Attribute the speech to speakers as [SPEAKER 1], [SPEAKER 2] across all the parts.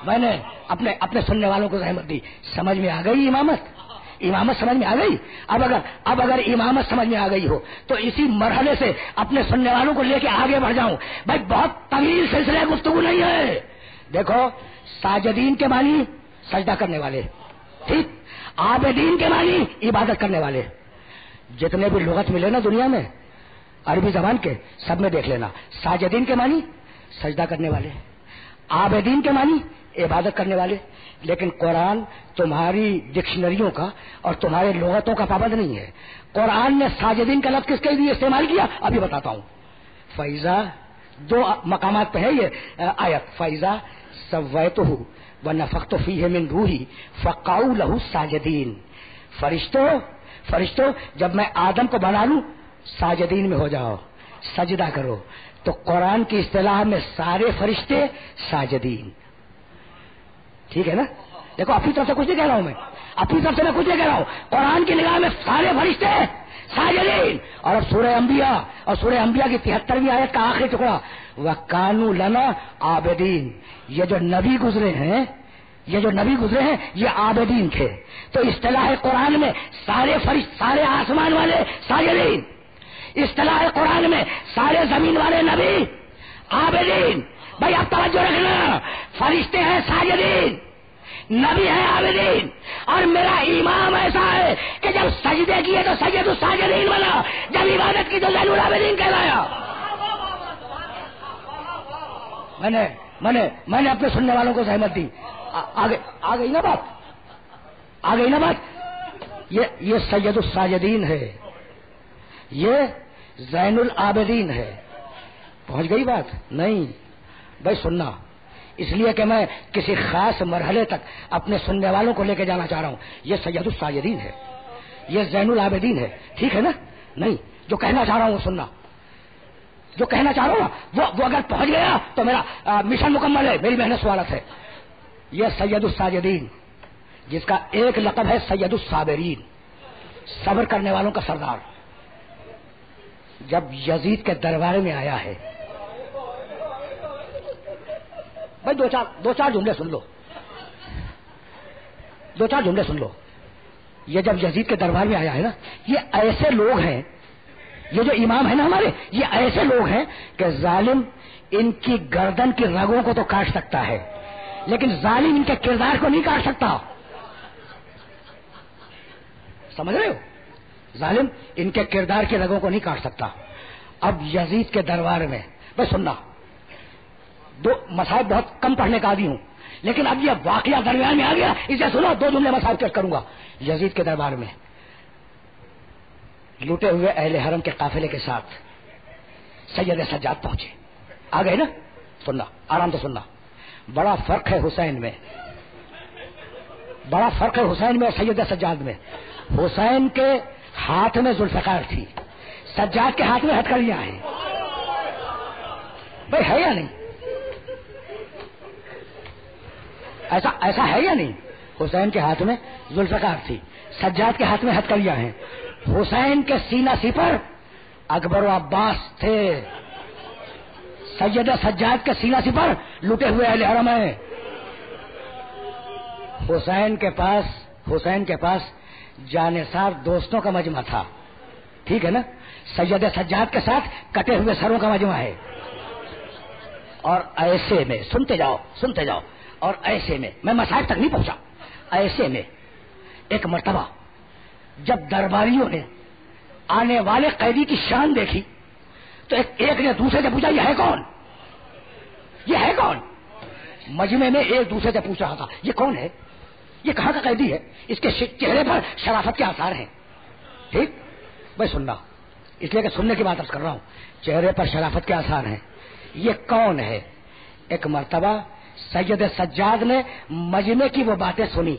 [SPEAKER 1] میں نے اپنے سننے والوں کو رحمت دی. سمجھ میں آ گئی امامت سمجھ میں آ گئی. اب اگر امامت سمجھ میں آ گئی ہو تو اسی مرحلے سے اپنے سننے والوں کو لے کے آگے بڑھ جاؤں. بھائی بہت طویل سلسلہ گفتگو نہیں ہے. دیکھو ساجدین کے معنی سجدہ کرنے والے, ٹھیک. عابدین کے معنی عبادت کرنے والے. جتنے بھی لغت ملے نا دنیا میں عربی زبان کے, سب میں دیکھ لینا. ساجدین کے معنی سجدہ کرنے والے, عابدین کے معنی عبادت کرنے والے. لیکن قرآن تمہاری ڈکشنریوں کا اور تمہارے لغتوں کا پابند نہیں ہے. قرآن نے ساجدین کا لفظ کس کے لیے استعمال کیا ابھی بتاتا ہوں. فیضا, دو مقامات پہ ہے یہ آیت. فیضا سویتہ ونفخت فیہ من روحی فقعوا لہ ساجدین. فرشتوں جب میں آدم کو بنا لوں ساجدین میں ہو جاؤ, سجدہ کرو. تو قرآن کی اصطلاح میں سارے فرشتے ساجدین, ٹھیک ہے نا. دیکھو اپنی طرف سے کچھ نہیں کہہ رہا ہوں, میں اپنی طرف سے میں کچھ نہیں کہہ رہا ہوں. قرآن کی نگاہ میں سارے فرشتے ساجدین. اور اب سورہ انبیاء کی 73ویں آیت کا آخری ٹکڑا وَكَانُوا لَنَا عَابِدِينَ. یہ جو نبی گزرے ہیں یہ عابدین تھے. تو اصطلاح قرآن میں سارے آسمان والے ساجدین, اصطلاح قرآن میں سارے زمین والے نبی عابدین. بھائی اب توجہ رکھنا, فرشتے ہیں ساجدین, نبی ہے عابدین. اور میرا امام ایسا ہے کہ جب سجدے کیے تو سید الساجدین بنا, جب عبادت کی تو زین العابدین کہلایا. میں نے اپنے سننے والوں کو زحمت دی. آ گئی نا بات. یہ سید الساجدین ہے, یہ زین العابدین ہے. پہنچ گئی بات؟ نہیں بھائی سننا, اس لیے کہ میں کسی خاص مرحلے تک اپنے سننے والوں کو لے کے جانا چاہ رہا ہوں. یہ سید الساجدین ہے, یہ زین العابدین ہے, ٹھیک ہے نا. نہیں, جو کہنا چاہ رہا ہوں وہ سننا, جو کہنا چاہ رہا ہوں وہ اگر پہنچ گیا تو میرا مشن مکمل ہے, میری محنت سوالت ہے. یہ سید الساجدین جس کا ایک لقب ہے سید الصابرین, صبر کرنے والوں کا سردار, جب یزید کے دربار میں آیا ہے. بھائی دو چار جملے سن لو. یہ جب یزید کے دربار میں آیا ہے نا, یہ ایسے لوگ ہیں, یہ جو امام ہے نا ہمارے, یہ ایسے لوگ ہیں کہ ظالم ان کی گردن کی رگوں کو تو کاٹ سکتا ہے لیکن ظالم ان کے کردار کو نہیں کاٹ سکتا. سمجھ رہے ہو؟ ظالم ان کے کردار کی رگوں کو نہیں کاٹ سکتا. اب یزید کے دربار میں بس سننا, دو مسائل بہت کم پڑھنے کا عادی ہوں لیکن اب یہ واقعہ درمیان میں آ گیا, اسے سنو, 2 جملے مسائل پیش کروں گا. یزید کے دربار میں لوٹے ہوئے اہل حرم کے قافلے کے ساتھ سید سجاد پہنچے. آ گئے نا؟ سننا, آرام سے سننا. بڑا فرق ہے حسین میں اور سید سجاد میں. حسین کے ہاتھ میں ذوالفقار تھی, سجاد کے ہاتھ میں ہتھکڑیاں ہیں. بھائی ہے یا نہیں؟ ایسا ہے یا نہیں؟ حسین کے ہاتھ میں ذوالفقار تھی, سجاد کے ہاتھ میں ہتھکڑیاں ہیں. حسین کے سینہ سپر اکبر و عباس تھے, سید سجاد کے سینہ سپر لوٹے ہوئے اہل حرم ہیں. حسین کے پاس جانثار دوستوں کا مجمع تھا, ٹھیک ہے نا. سید سجاد کے ساتھ کٹے ہوئے سروں کا مجمع ہے. اور ایسے میں سنتے جاؤ, اور ایسے میں مسائل تک نہیں پہنچا. ایسے میں ایک مرتبہ جب درباریوں نے آنے والے قیدی کی شان دیکھی تو ایک نے دوسرے سے پوچھا یہ ہے کون؟ مجمع میں ایک دوسرے سے پوچھ رہا تھا یہ کون ہے, یہ کہاں کا قیدی ہے, اس کے چہرے پر شرافت کے آثار ہیں. ٹھیک بھائی سننا, اس لیے کہ سننے کی بات عرض کر رہا ہوں. چہرے پر شرافت کے آثار ہیں. یہ کون ہے؟ ایک مرتبہ سید سجاد نے مجمع کی وہ باتیں سنی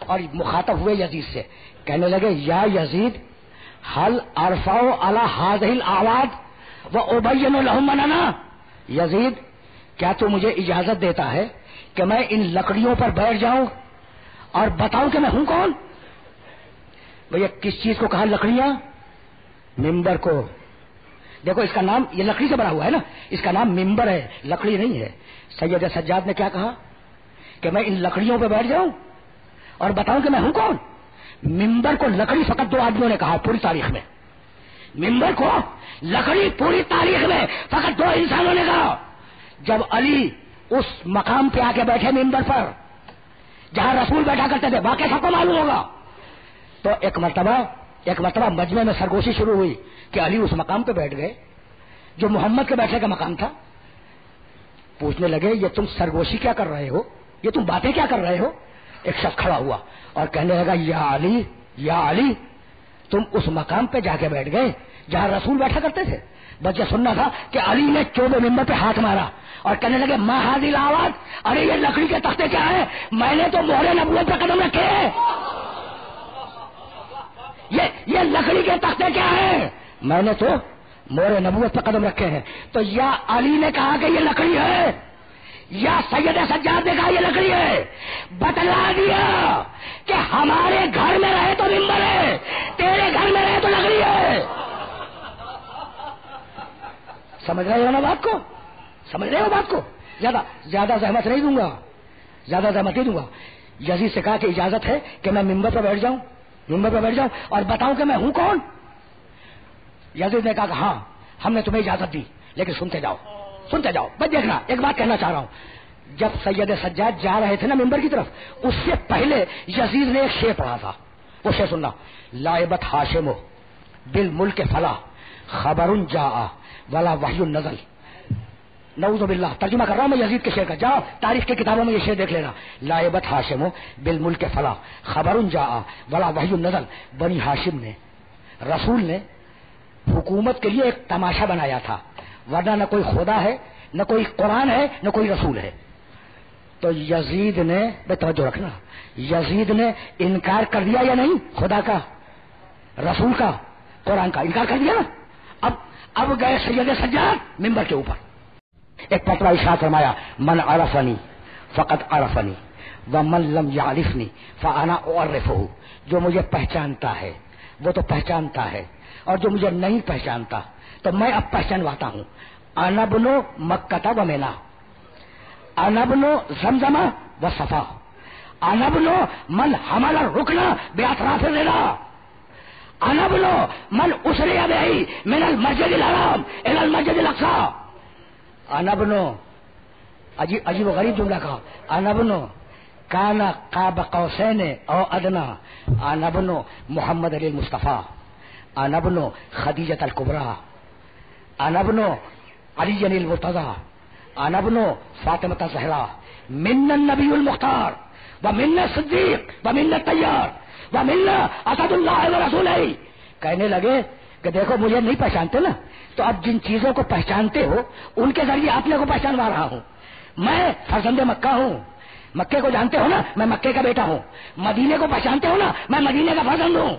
[SPEAKER 1] اور مخاطب ہوئے یزید سے, کہنے لگے یا یزید حل ارفع علی هذه الاعواد وابین لهم مننا. یزید کیا تو مجھے اجازت دیتا ہے کہ میں ان لکڑیوں پر بیٹھ جاؤں اور بتاؤں کہ میں ہوں کون؟ بھئی کس چیز کو کہا لکڑیاں؟ ممبر کو. دیکھو اس کا نام, یہ لکڑی سے بنا ہوا ہے نا, اس کا نام ممبر ہے, لکڑی نہیں ہے. سید سجاد نے کیا کہا؟ کہ میں ان لکڑیوں پہ بیٹھ جاؤں اور بتاؤں کہ میں ہوں کون؟ ممبر کو لکڑی فقط 2 آدمیوں نے کہا پوری تاریخ میں. ممبر کو لکڑی پوری تاریخ میں فقط 2 انسانوں نے کہا. جب علی اس مقام پہ آ کے بیٹھے ممبر پر جہاں رسول بیٹھا کرتے تھے، واقعہ سب کو معلوم ہوگا، تو ایک مرتبہ مجمع میں سرگوشی شروع ہوئی کہ علی اس مقام پہ بیٹھ گئے جو محمد کے بیٹھنے کا مقام تھا. پوچھنے لگے یہ تم سرگوشی کیا کر رہے ہو، یہ تم باتیں کیا کر رہے ہو؟ ایک شخص کھڑا ہوا اور کہنے لگا یا علی تم اس مقام پہ جا کے بیٹھ گئے جہاں رسول بیٹھا کرتے تھے. بس یہ سننا تھا کہ علی نے چوبے ممبر پہ ہاتھ مارا اور کہنے لگے ما ہذی آواز، ارے یہ لکڑی کے تختے کیا ہے؟ میں نے تو مہر نبوت پہ قدم رکھے ہیں. یہ لکڑی کے تختے کیا ہیں؟ میں نے تو مہر نبوت پہ قدم رکھے ہیں. تو یا علی نے کہا کہ یہ لکڑی ہے یا سید سجاد نے کہا یہ لکڑی ہے. بتلا دیا کہ ہمارے گھر میں رہے تو ممبر ہے، تیرے گھر میں رہے تو لکڑی ہے. سمجھ رہے ہو نا بات کو؟ سمجھ رہے ہو بات کو؟ زیادہ زحمت نہیں دوں گا. یزید سے کہا کہ اجازت ہے کہ میں ممبر پہ بیٹھ جاؤں اور بتاؤں کہ میں ہوں کون؟ یزید نے کہا کہ ہاں ہم نے تمہیں اجازت دی، لیکن سنتے جاؤ. بس دیکھنا ایک بات کہنا چاہ رہا ہوں. جب سید سجاد جا رہے تھے نا ممبر کی طرف، اس سے پہلے یزید نے ایک شعر پڑھا تھا، وہ شعر سننا. لائبت ہاشم بالملک فلا خبر جاء ولا وحی نزل. نعوذ باللہ ترجمہ کر رہا ہوں میں یزید کے شعر کا، جاؤ تاریخ کی کتابوں میں یہ شعر دیکھ لینا. لائبت ہاشم بالملک فلا خبر جاء ولا وحی نزل. بنی ہاشم نے، رسول نے حکومت کے لیے ایک تماشا بنایا تھا، ورنہ نہ کوئی خدا ہے، نہ کوئی قرآن ہے، نہ کوئی رسول ہے. تو یزید نے، بے توجہ رکھنا، یزید نے انکار کر دیا یا نہیں؟ خدا کا، رسول کا، قرآن کا انکار کر دیا نا. اب گئے سید سجاد ممبر کے اوپر، ایک فتوی ارشاد فرمایا من عرفنی فقط عرفنی ومن لم یعرفنی فانا اعرفہ. جو مجھے پہچانتا ہے وہ تو پہچانتا ہے، اور جو مجھے نہیں پہچانتا تو میں اب پہچانواتا ہوں. انا بنو مکہ و مینا، انا بنو زمزم و صفا، انا بنو من حمل الرکن باطراف الردا، انا بنو من اسری به من المسجد الحرام الى المسجد الاقصى. انا بنو، عجیب و غریب جملہ کہا، انا بنو کانا قاب قوسین او ادنا، انا بنو محمد علی المصطفیٰ، انا بنو خدیجۃ الکبریٰ، انا بنو علی المرتضی، انا بنو فاطمۃ الزہرا، من النبی المختار ومن الصدیق ومن الطیار ومن اسد اللہ ورسولہ. کہنے لگے کہ دیکھو مجھے نہیں پہچانتے نا، تو اب جن چیزوں کو پہچانتے ہو ان کے ذریعے اپنے کو پہچانوا رہا ہوں. میں فرزند مکہ ہوں، مکے کو جانتے ہو نا، میں مکے کا بیٹا ہوں. مدینے کو پہچانتے ہو نا، میں مدینے کا فرزند ہوں.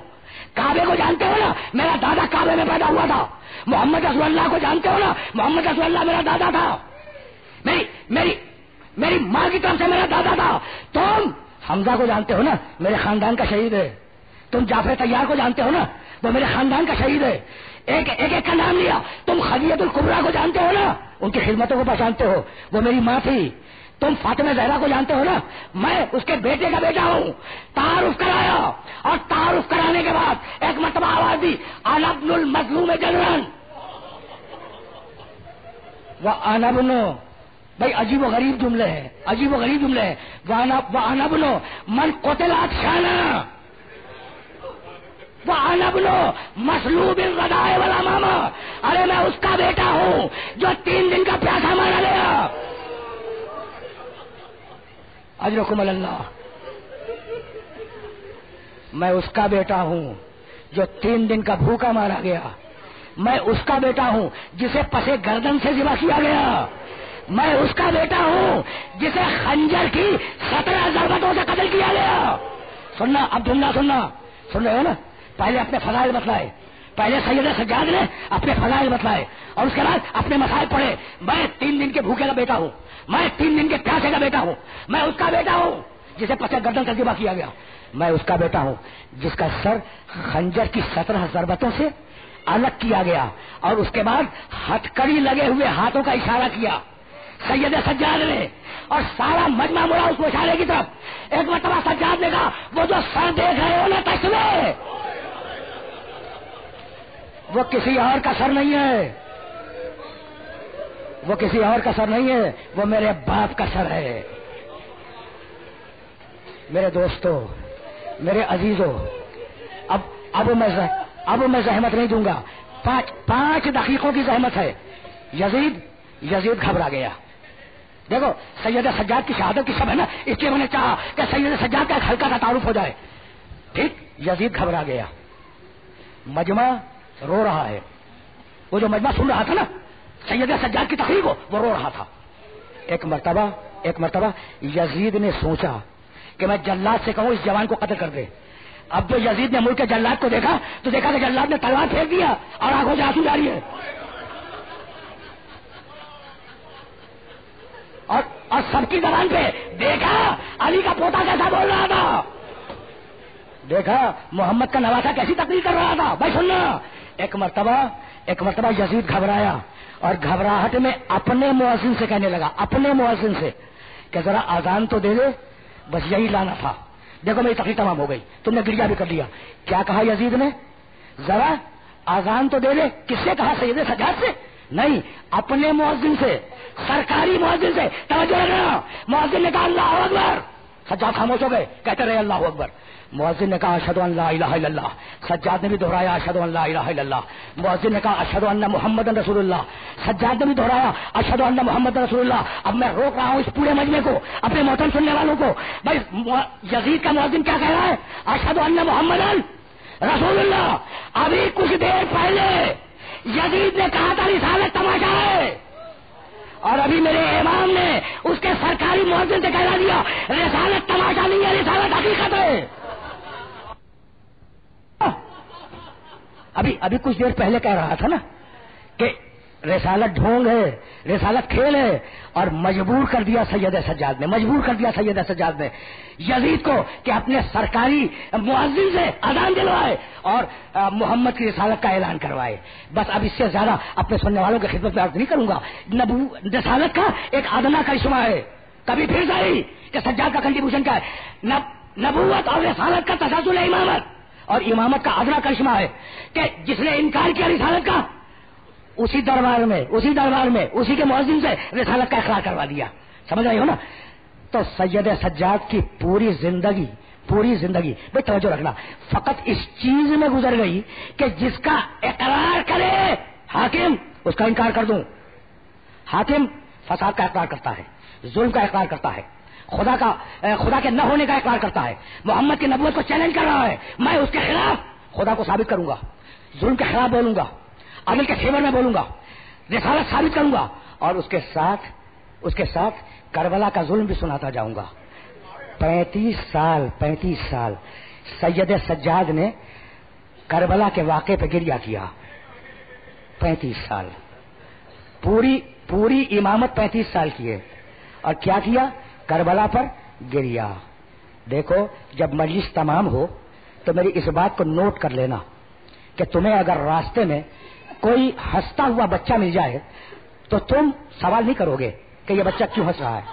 [SPEAKER 1] کعبے کو جانتے ہو نا، میرا دادا کعبے میں پیدا ہوا تھا. محمد رسول اللہ کو جانتے ہو نا، محمد رسول اللہ میرا دادا تھا. میری ماں کی طرف سے میرا دادا تھا. تم حمزہ کو جانتے ہو نا، میرے خاندان کا شہید ہے. تم جعفر طیار کو جانتے ہو نا، وہ میرے خاندان کا شہید ہے. ایک کا نام لیا. تم خدیجۃ الکبریٰ کو جانتے ہو نا، ان کی خدمتوں کو پہچانتے ہو، وہ میری ماں تھی. تم فاطمہ زہرا کو جانتے ہو نا، میں اس کے بیٹے کا بیٹا ہوں. تعارف کرایا، اور تعارف کرانے کے بعد ایک مرتبہ آواز دی انا ابن المظلوم جنرل وانا ابن، بھائی عجیب و غریب جملے ہیں. وانا ابن من قتل عطشانا وانا ابن مسلوب الرداء والامامہ. ارے میں اس کا بیٹا ہوں جو 3 دن کا پیاسا مارا گیا. اجرکم اللہ. میں اس کا بیٹا ہوں جو 3 دن کا بھوکا مارا گیا. میں اس کا بیٹا ہوں جسے پسے گردن سے ذبح کیا گیا. میں اس کا بیٹا ہوں جسے خنجر کی 17 ضربتوں سے قتل کیا گیا. سننا اب جملہ سن رہے ہو نا. پہلے اپنے فضائل بتلائے، پہلے سید سجاد نے اپنے فضائل بتلائے، اور اس کے بعد اپنے مسائل پڑھے. میں 3 دن کے بھوکے کا بیٹا ہوں، میں 3 دن کے پیاسے کا بیٹا ہوں. میں اس کا بیٹا ہوں جسے پسے گردن سے ذبح کیا گیا. میں اس کا بیٹا ہوں جس کا سر خنجر کی 17 ضربتوں سے الگ کیا گیا، اور اس کے بعد ہتھکڑی لگے ہوئے ہاتھوں کا اشارہ کیا سید سجاد نے، اور سارا مجمع مڑا اس مشعلے کی طرف۔ ایک مرتبہ سجاد نے کہا وہ جو سر دیکھ رہے ہو نا تخت میں، وہ کسی اور کا سر نہیں ہے، وہ کسی اور کا سر نہیں ہے، وہ میرے باپ کا سر ہے۔ میرے دوستو، میرے عزیزو، اب میں زحمت نہیں دوں گا، پانچ دقیقوں کی زحمت ہے۔ یزید گھبرا گیا۔ دیکھو سید سجاد کی شہادت کی شب ہے نا، اس لیے میں نے چاہا کہ سید سجاد کا ایک ہلکا سا تعارف ہو جائے۔ ٹھیک، یزید گھبرا گیا، مجمع رو رہا ہے، وہ جو مجمع سن رہا تھا نا سید سجاد کی تقریر کو، وہ رو رہا تھا۔ ایک مرتبہ یزید نے سوچا کہ میں جلاد سے کہوں اس جوان کو قتل کر دے۔ اب جو یزید نے ملک کے جلاد کو دیکھا تو دیکھا کہ جلاد نے تلوار پھینک دیا اور آنکھوں سے آنسو جاری ہے، اور سب کی زبان پہ دیکھا علی کا پوتا کیسا بول رہا تھا، دیکھا محمد کا نواسا کیسی تقریر کر رہا تھا۔ بھائی سننا، ایک مرتبہ یزید گھبرایا اور گھبراہٹ میں اپنے مؤذن سے کہنے لگا، اپنے مؤذن سے کہ ذرا اذان تو دے دے، بس یہی لانا تھا۔ دیکھو میری تقریر تمام ہو گئی، تم نے گریا بھی کر لیا۔ کیا کہا یزید نے؟ ذرا اذان تو دے دے۔ کس سے کہا؟ سید سجاد سے؟ نہیں، اپنے مؤذن سے، سرکاری مؤذن سے۔ توجہ رکھنا، مؤذن نے کہا اللہ اکبر، سجاد خاموش ہو گئے، کہتے رہے اللہ اکبر۔ مؤذن نے کہا اشہد ان لا الہ الا اللہ، سجاد نے بھی دہرایا اشہد ان لا الہ الا اللہ۔ مؤذن نے کہا اشہد ان محمد رسول اللہ، سجاد نے بھی دہرایا اشہد ان محمد رسول اللہ۔ اب میں روک رہا ہوں اس پورے مجمع کو، اپنے محترم سننے والوں کو، بھائی یزید کا مؤذن کیا کہہ رہا ہے؟ اشہد ان محمد رسول اللہ۔ ابھی کچھ دیر پہلے یزید نے کہا تھا رسالت تماشا ہے، اور ابھی میرے امام نے اس کے سرکاری مؤذن سے کہہ دیا رسالت تماشا نہیں ہے، رسالت حقیقت ہے۔ ابھی کچھ دیر پہلے کہہ رہا تھا نا کہ رسالت ڈھونگ ہے، رسالت کھیل ہے، اور مجبور کر دیا سید سجاد نے یزید کو کہ اپنے سرکاری مؤذن سے اذان دلوائے اور محمد کی رسالت کا اعلان کروائے۔ بس اب اس سے زیادہ اپنے سننے والوں کی خدمت میں عرض نہیں کروں گا۔ رسالت کا ایک ادنا کرشمہ ہے، کبھی پھر صحیح کہ سجاد کا کنٹریبیوشن کیا ہے۔ نبوت اور رسالت کا تسلسل ہے امامت، اور امامت کا ادنا کرشمہ ہے کہ جس نے انکار کیا رسالت کا، اسی دربار میں اسی کے مؤذن سے رسالت کا اقرار کروا دیا۔ سمجھ رہے ہو نا؟ تو سید سجاد کی پوری زندگی بھائی توجہ رکھنا، فقط اس چیز میں گزر گئی کہ جس کا اقرار کرے حاکم اس کا انکار کر دوں۔ حاکم فساد کا اقرار کرتا ہے، ظلم کا اقرار کرتا ہے، خدا کے نہ ہونے کا اقرار کرتا ہے، محمد کی نبوت کو چیلنج کر رہا ہے، میں اس کے خلاف خدا کو ثابت کروں گا، ظلم کے خلاف بولوں گا، عدل کے فیور میں بولوں گا، رسالت ثابت کروں گا، اور اس کے ساتھ کربلا کا ظلم بھی سناتا جاؤں گا۔ 35 سال سید سجاد نے کربلا کے واقعے پہ گریہ کیا۔ 35 سال پوری امامت 35 سال کی ہے، اور کیا کیا؟ کربلا پر گریہ۔ دیکھو جب مجلس تمام ہو تو میری اس بات کو نوٹ کر لینا کہ تمہیں اگر راستے میں کوئی ہنستا ہوا بچہ مل جائے تو تم سوال نہیں کرو گے کہ یہ بچہ کیوں ہنس رہا ہے،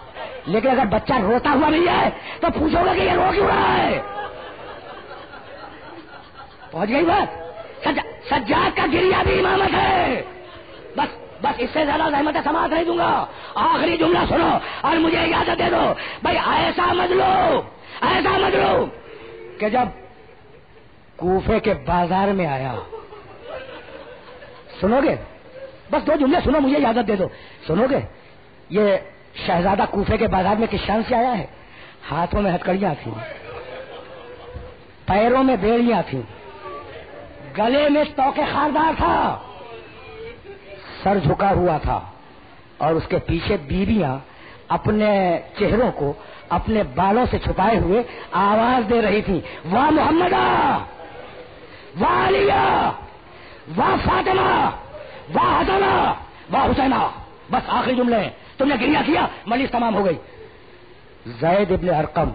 [SPEAKER 1] لیکن اگر بچہ روتا ہوا مل جائے تو پوچھو گے کہ یہ رو کیوں رہا ہے۔ پہنچ گئی بات؟ سجاد کا گریہ بھی امامت ہے۔ بس اس سے زیادہ زحمت سماعت نہیں دوں گا۔ آخری جملہ سنو اور مجھے اجازت دے دو۔ بھائی ایسا مت لو کہ جب کوفے کے بازار میں آیا، سنو گے؟ بس 2 جملے سنو، مجھے اجازت دے دو، سنو گے؟ یہ شہزادہ کوفے کے بازار میں کس شان سے آیا ہے؟ ہاتھوں میں ہتکڑیاں تھیں، پیروں میں بیڑیاں تھیں، گلے میں توقے خاردار تھا، سر جھکا ہوا تھا، اور اس کے پیچھے بیویاں اپنے چہروں کو اپنے بالوں سے چھپائے ہوئے آواز دے رہی تھی، واہ محمد، واہ علی، واہ فاطمہ، واہ حسن، واہ حسینہ۔ بس آخری جملے، تم نے گریہ کیا، مجلس تمام ہو گئی۔ زید ابن ارقم،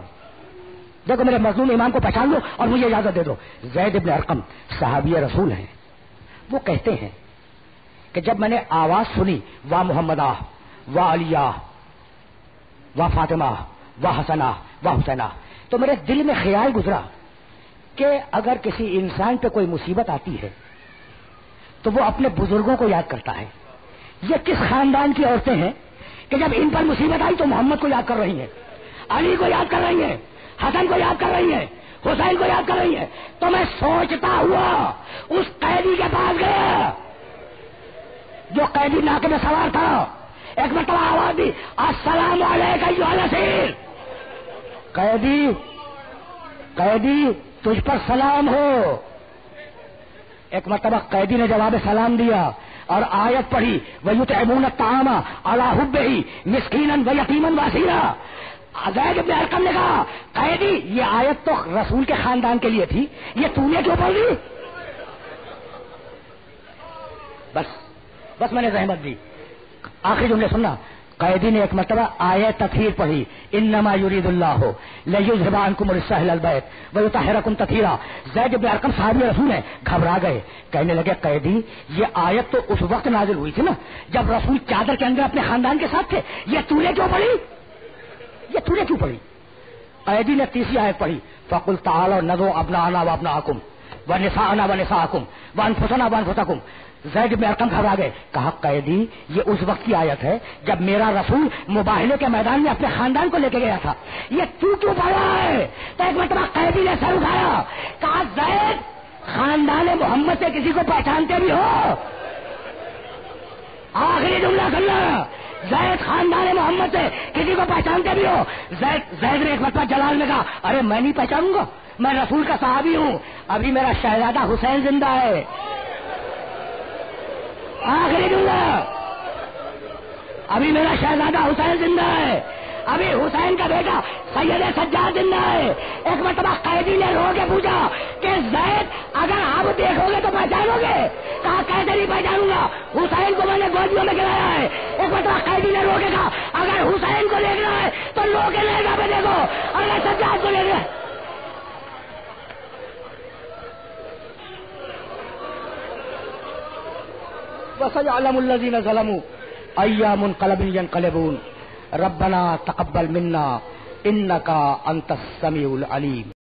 [SPEAKER 1] دیکھو میرے مظلوم امام کو پہچان لو اور مجھے اجازت دے دو۔ زید ابن ارقم صحابی رسول ہیں، وہ کہتے ہیں کہ جب میں نے آواز سنی واہ محمد و علیہ و فاطمہ و حسنہ و حسینہ. تو میرے دل میں خیال گزرا کہ اگر کسی انسان پہ کوئی مصیبت آتی ہے تو وہ اپنے بزرگوں کو یاد کرتا ہے. یہ کس خاندان کی عورتیں ہیں کہ جب ان پر مصیبت آئی تو محمد کو یاد کر رہی ہیں, علی کو یاد کر رہی ہیں, حسن کو یاد کر رہی ہیں, حسین کو یاد کر رہی ہیں. تو میں سوچتا ہوا اس قیدی کے پاس گیا جو قیدی ناکے میں سوار تھا. ایک مرتبہ آواز دی, السلام علیکم ایھا الاسیر. قیدی تجھ پر سلام ہو. ایک مرتبہ قیدی نے جواب سلام دیا اور آیت پڑھی, وَيُطْعِمُونَ الطَّعَامَ عَلَىٰ حُبِّهِ مِسْكِينًا وَيَتِيمًا وَأَسِيرًا. زید بن ارقم نے کہا, قیدی یہ آیت تو رسول کے خاندان کے لیے تھی, یہ تو نے کیوں پڑھ لی؟ بس میں نے زحمت دی. آخری جملے سننا. قیدی نے ایک مرتبہ آیت تطہیر پڑھی, انما یرید اللہ لیذھب عنکم الرجس اہل البیت ویطہرکم تطہیرا. زید بن ارقم صحابی رسول ہیں, گھبرا گئے, کہنے لگے قیدی یہ آیت تو اس وقت نازل ہوئی تھی نا جب رسول چادر کے اندر اپنے خاندان کے ساتھ تھے, یہ تو نے کیوں پڑھی؟ قیدی نے تیسری آیت پڑھی, فقل تعالوا ندعو ابناءنا وابناءکم ونساءنا ونساءکم وانفسنا وانفسکم. زید بن ارقم گھبرا گئے, کہا قیدی یہ اس وقت کی آیت ہے جب میرا رسول مباہلے کے میدان میں اپنے خاندان کو لے کے گیا تھا, یہ تو کیوں پڑھا ہے؟ تو ایک مرتبہ قیدی نے سر اٹھایا, کہا زید خاندان محمد سے کسی کو پہچانتے بھی ہو؟ آخری جملہ سننا, زید خاندان محمد سے کسی کو پہچانتے بھی ہو؟ زید نے ایک مرتبہ جلال میں کہا, ارے میں نہیں پہچانوں گا, میں رسول کا صحابی ہوں, ابھی میرا شہزادہ حسین زندہ ہے. آخری جملہ, ابھی میرا شہزادہ حسین زندہ ہے, ابھی حسین کا بیٹا سید سجاد زندہ ہے. ایک مرتبہ قیدی نے رو کے پوچھا کہ زید اگر آپ دیکھو گے تو پہچانو گے؟ کہا کیسے نہیں پہچانوں گا, حسین کو میں نے گودیوں میں گرایا ہے. ایک مرتبہ قیدی نے رو کے کہا, اگر حسین کو دیکھنا ہے تو رو کے لہجہ پہ دیکھو, اگر سجاد کو دیکھنا ہے. وَسَيَعْلَمُ الَّذِينَ ظَلَمُوا أَيَّ مُنقَلَبٍ يَنقَلِبُونَ رَبَّنَا تَقَبَّلْ مِنَّا إِنَّكَ أَنْتَ السَّمِيعُ الْعَلِيمُ.